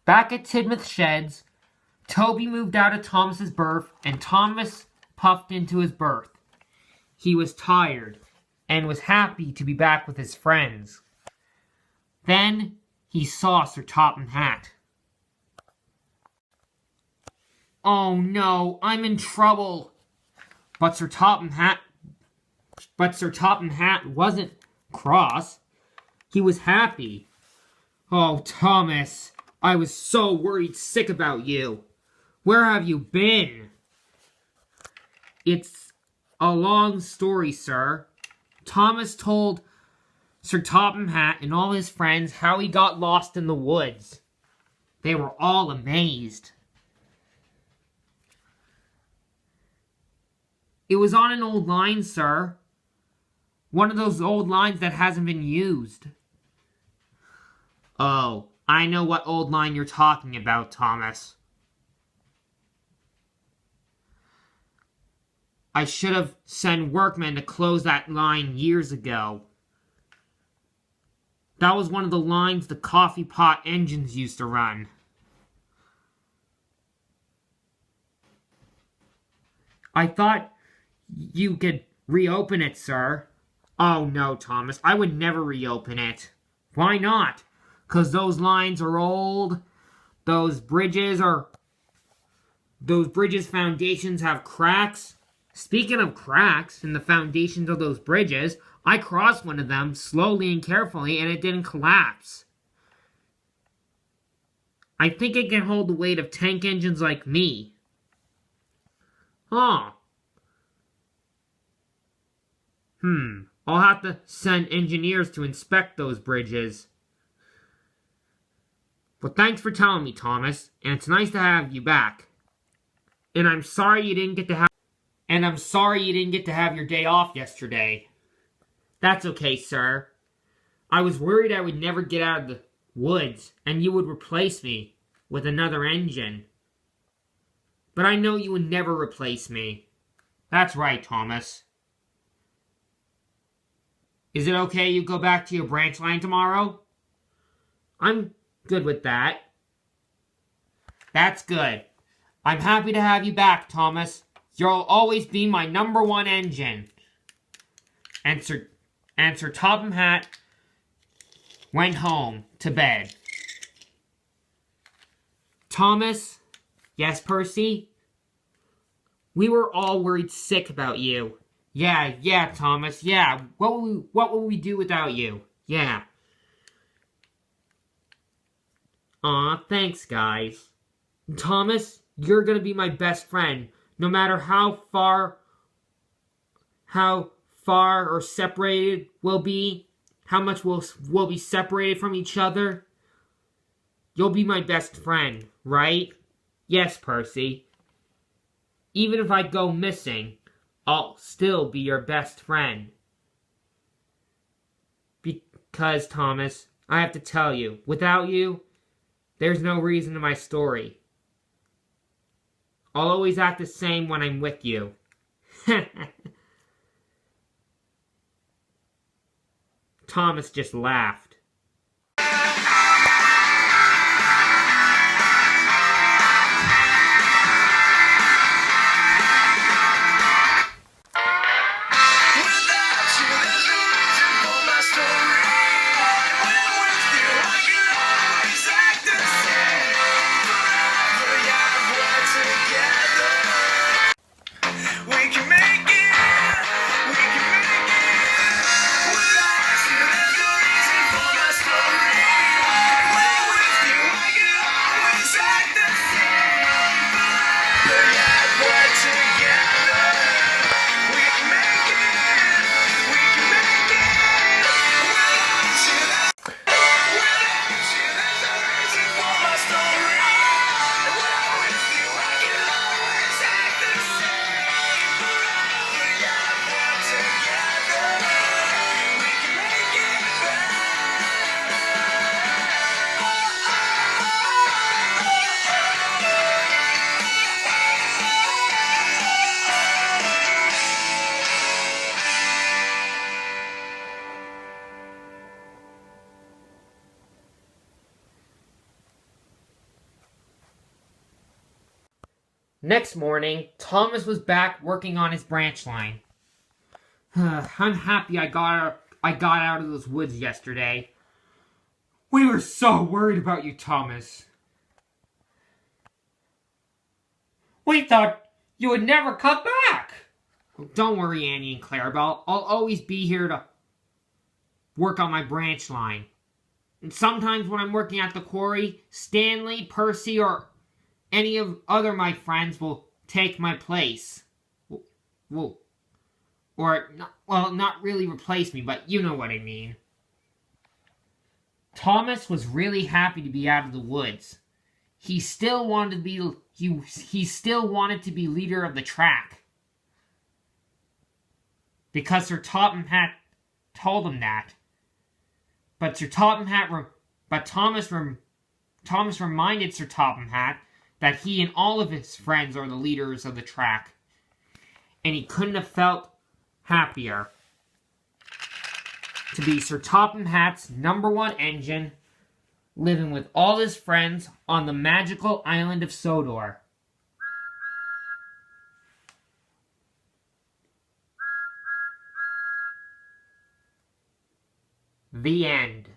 Back at Tidmouth Sheds, Toby moved out of Thomas's berth, and Thomas puffed into his berth. He was tired, and was happy to be back with his friends. Then he saw Sir Topham Hatt. "Oh no, I'm in trouble." But Sir Topham Hatt wasn't cross. He was happy. "Oh, Thomas, I was so worried sick about you. Where have you been?" "It's a long story, sir." Thomas told Sir Topham Hatt and all his friends how he got lost in the woods. They were all amazed. "It was on an old line, sir. One of those old lines that hasn't been used." "Oh, I know what old line you're talking about, Thomas. I should have sent workmen to close that line years ago. That was one of the lines the coffee pot engines used to run." "I thought you could reopen it, sir." "Oh no, Thomas, I would never reopen it." "Why not?" "'Cause those lines are old. Those bridges foundations have cracks." Speaking of cracks in the foundations of those bridges, I crossed one of them slowly and carefully, and it didn't collapse. I think it can hold the weight of tank engines like me. Huh. I'll have to send engineers to inspect those bridges. But thanks for telling me, Thomas, and it's nice to have you back. And I'm sorry you didn't get to have your day off yesterday." "That's okay, sir. I was worried I would never get out of the woods, and you would replace me with another engine. But I know you would never replace me." "That's right, Thomas. Is it okay you go back to your branch line tomorrow?" "I'm good with that." "That's good. I'm happy to have you back, Thomas. You'll always be my number one engine." And Sir Topham Hatt went home to bed. "Thomas." "Yes, Percy?" "We were all worried sick about you." Yeah, Thomas, yeah. What will we do without you? Yeah." "Aw, thanks, guys. Thomas, you're gonna be my best friend, no matter how far or separated we'll be, how much we'll be separated from each other. You'll be my best friend, right?" "Yes, Percy. Even if I go missing, I'll still be your best friend." "Because, Thomas, I have to tell you, without you, there's no reason to my story. I'll always act the same when I'm with you." Thomas just laughed. Next morning, Thomas was back working on his branch line. I'm happy I got out of those woods yesterday. We were so worried about you, Thomas. We thought you would never come back. Don't worry, Annie and Clarabelle. I'll always be here to work on my branch line. And sometimes when I'm working at the quarry, Stanley, Percy, or any of other my friends will take my place. Not really replace me, but you know what I mean. Thomas was really happy to be out of the woods. He still wanted to be he still wanted to be leader of the track. Because Sir Topham Hatt told him that. But Thomas reminded Sir Topham Hatt that he and all of his friends are the leaders of the track. And he couldn't have felt happier to be Sir Topham Hatt's #1 engine, living with all his friends on the magical island of Sodor. The end.